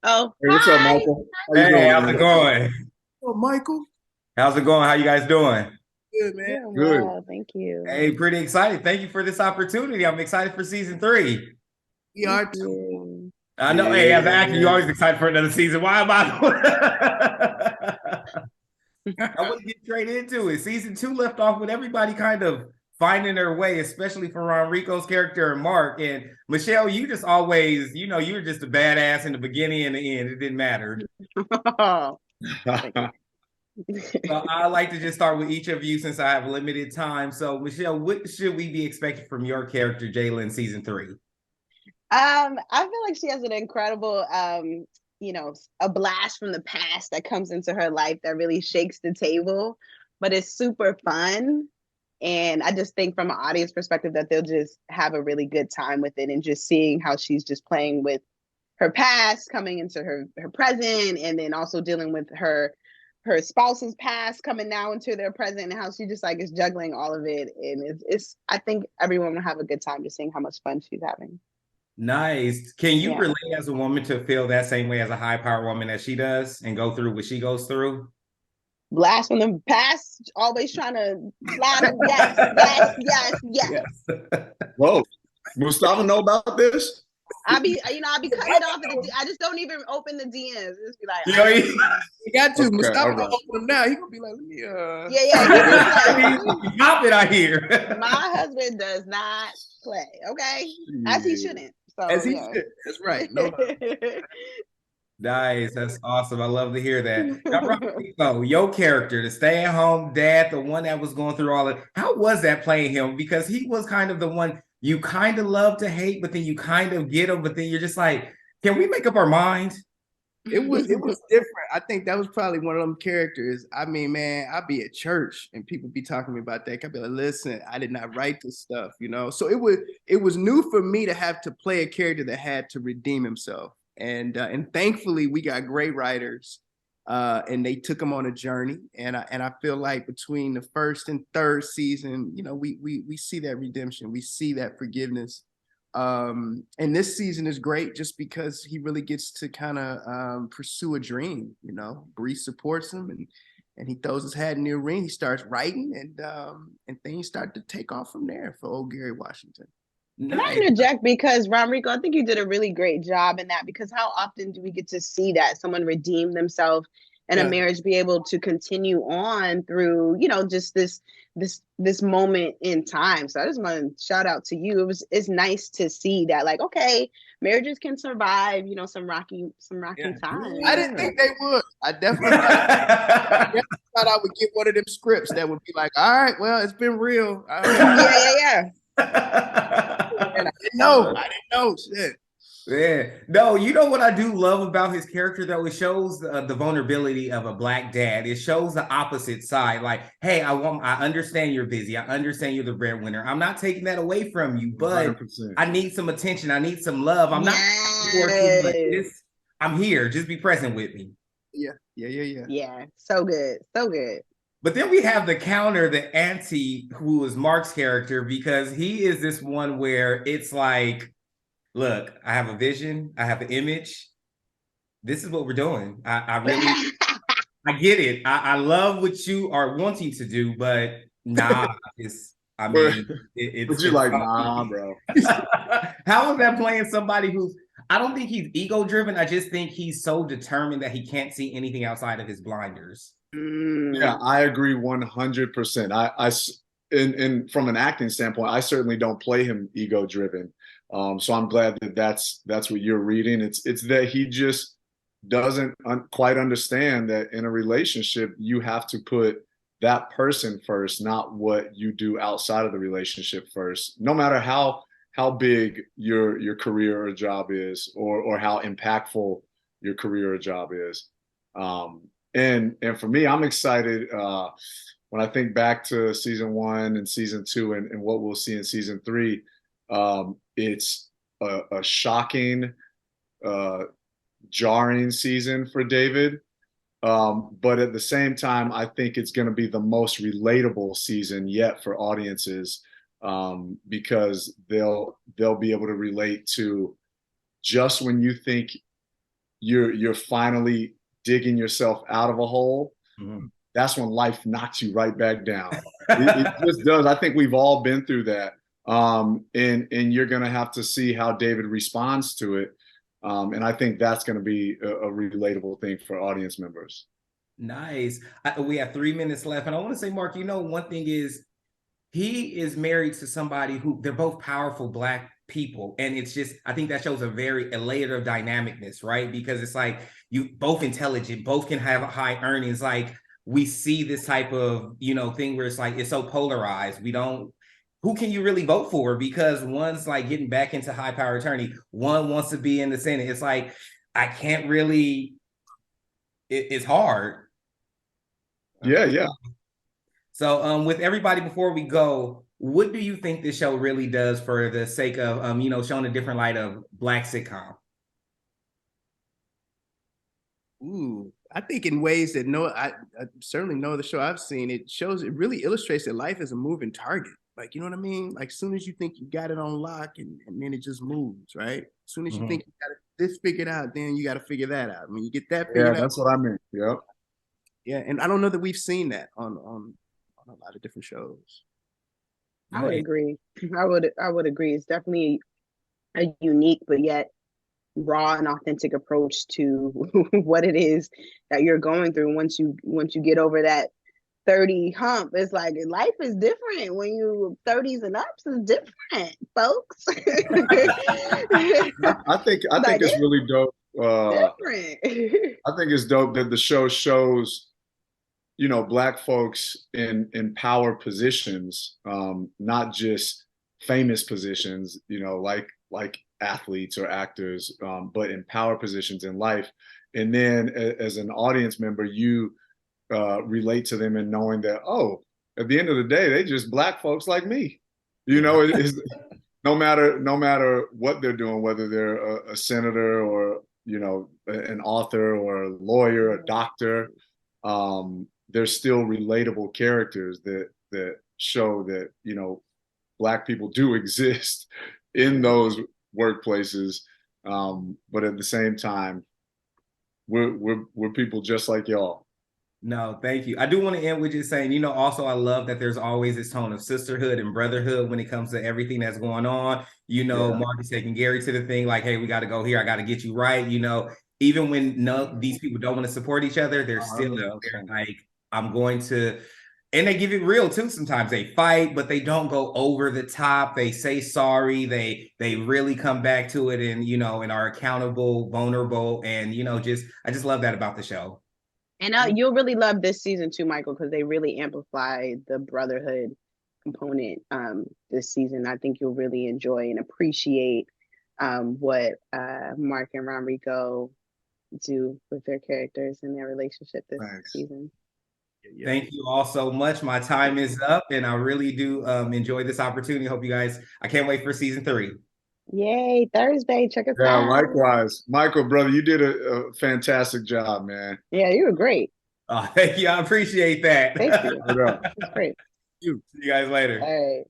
Oh, Hey, what's up, hi. Michael? How you Hey, doing, how's it man? going? Oh, Michael. How's it going? How you guys doing? Good, man. Doing Good. well, thank you. Hey, pretty excited. Thank you for this opportunity. I'm excited for season three. We Thank are too. you. I know, hey, as an actor, you're Yeah. always excited for another season. Why am I? I want to get straight into it. Season two left off with everybody kind of finding their way, especially for RonReaco's character and Mark. And Michelle, you just always, you were just a badass in the beginning and the end. It didn't matter. Oh, thank you. So I like to just start with each of you since I have limited time. So Michelle, what should we be expecting from your character, Jayla, in season three? I feel like she has an incredible, a blast from the past that comes into her life that really shakes the table, but it's super fun. And I just think from an audience perspective that they'll just have a really good time with it and just seeing how she's just playing with her past coming into her present, and then also dealing with her spouse's past coming now into their present, and how she just like is juggling all of it. And it's I think everyone will have a good time just seeing how much fun she's having. Nice. Can you Yeah. relate as a woman to feel that same way as a high power woman as she does and go through what she goes through? Blast from the past, always trying to slide them. Yes, yes, yes, yes. Yes. Whoa. Mustafa know about this? I be cutting it off I just don't even open the DMs. Just be like, You all know, right. You got to. Okay, Mustafa all gonna right. open him now. He gonna be like, let me Yeah, yeah. He don't play. Stop it, I hear. My husband does not play. Okay, as he Yeah. shouldn't. as So he yeah. should. That's right. No Nice. That's awesome. I love to hear that. Now, so your character, the stay-at-home dad, the one that was going through all of how was that playing him? Because he was kind of the one you kind of love to hate, but then you kind of get him, but then you're just like, can we make up our mind? it was different. I think that was probably one of them characters. I mean, man, I'd be at church and people be talking to me about that. I'd be like, listen, I did not write this stuff. So it was new for me to have to play a character that had to redeem himself. And thankfully we got great writers. And they took him on a journey, and I feel like between the first and third season, we see that redemption, we see that forgiveness. And this season is great just because he really gets to kind of pursue a dream. Bree supports him, and he throws his hat in the ring. He starts writing, and things start to take off from there for old Gary Washington. Can I Nice. interject? Because RonReaco, I think you did a really great job in that. Because how often do we get to see that someone redeem themselves and a Yeah, marriage be able to continue on through, just this moment in time? So I just want to shout out to you. It's nice to see that, like, okay, marriages can survive, some rocky yeah. I times. didn't think they would. I definitely thought I would get one of them scripts that would be like, all right, well, it's been real. All right. Yeah, yeah, yeah. And I didn't know. I didn't know. Shit. Yeah. No, you know what I do love about his character though? It shows the vulnerability of a black dad. It shows the opposite side. Like, hey, I understand you're busy. I understand you're the breadwinner. I'm not taking that away from you, but 100%. I need some attention. I need some love. I'm not working, but Yes. I'm here. Just be present with me. Yeah, yeah, yeah, yeah. Yeah. So good. So good. But then we have the counter, the anti, who is Mark's character, because he is this one where it's like, look, I have a vision, I have an image. This is what we're doing. I really, I get it. I love what you are wanting to do, but nah, I But, mean, but you're it's like, tough. nah, bro. How is that playing somebody who's, I don't think he's ego driven. I just think he's so determined that he can't see anything outside of his blinders. Yeah, Mm. I agree 100%. And from an acting standpoint, I certainly don't play him ego driven. So I'm glad that that's what you're reading. It's that he just doesn't quite understand that in a relationship you have to put that person first, not what you do outside of the relationship first. No matter how big your career or job is, or how impactful your career or job is. Um, and for me, I'm excited when I think back to season one and season two, and what we'll see in season three. It's a shocking, uh, jarring season for David. But at the same time, I think it's going to be the most relatable season yet for audiences, because they'll be able to relate to just when you think you're finally digging yourself out of a hole, that's when life knocks you right back down. It just does. I think we've all been through that. And you're going to have to see how David responds to it. And I think that's going to be a relatable thing for audience members. Nice. We have 3 minutes left. And I want to say, Mark, one thing is he is married to somebody who they're both powerful Black people. And it's just, I think that shows a layer of dynamicness, right? Because it's like you both intelligent, both can have high earnings. Like we see this type of, thing where it's like, it's so polarized. Who can you really vote for? Because one's like getting back into high power attorney. One wants to be in the Senate. It's like, I can't really, it's hard. Yeah. So with everybody, before we go, what do you think this show really does for the sake of, showing a different light of Black sitcom? Ooh, I think in ways that I certainly know the show I've seen, it really illustrates that life is a moving target. Like, you know what I mean? Like, as soon as you think you got it on lock and then it just moves, right? As soon as you think you got this figured out, then you got to figure that out. When you get that figured out. Yeah, that's what I meant. Yep. Yeah, and I don't know that we've seen that on a lot of different shows. I would agree. I would agree. It's definitely a unique but yet raw and authentic approach to what it is that you're going through. Once you get over that 30 hump, it's like life is different. When you 30s and ups is different, folks. I think it's really dope. Different. I think it's dope that the show shows, Black folks in power positions, not just famous positions, like athletes or actors, but in power positions in life. And then as an audience member, you relate to them and knowing that, oh, at the end of the day, they just Black folks like me. It's, no matter what they're doing, whether they're a senator or an author or a lawyer, a doctor, they're still relatable characters that show that Black people do exist in those workplaces, but at the same time, we're people just like y'all. No, thank you. I do want to end with just saying, also I love that there's always this tone of sisterhood and brotherhood when it comes to everything that's going on. Mark is taking Gary to the thing, like, hey, we got to go here. I got to get you right. Even when these people don't want to support each other, they're still there, like, I'm going to, and they give it real too. Sometimes they fight, but they don't go over the top. They say sorry. They really come back to it and, and are accountable, vulnerable. And, I just love that about the show. And you'll really love this season too, Michael, because they really amplify the brotherhood component this season. I think you'll really enjoy and appreciate what Mark and RonReaco do with their characters and their relationship this season. Thank you all so much. My time is up, and I really do enjoy this opportunity. Hope you guys, I can't wait for season 3. Yay, Thursday. Check us out. Yeah, likewise. Michael, brother, you did a fantastic job, man. Yeah, you were great. Oh, thank you. I appreciate that. Thank you. That's great. See you guys later. All right.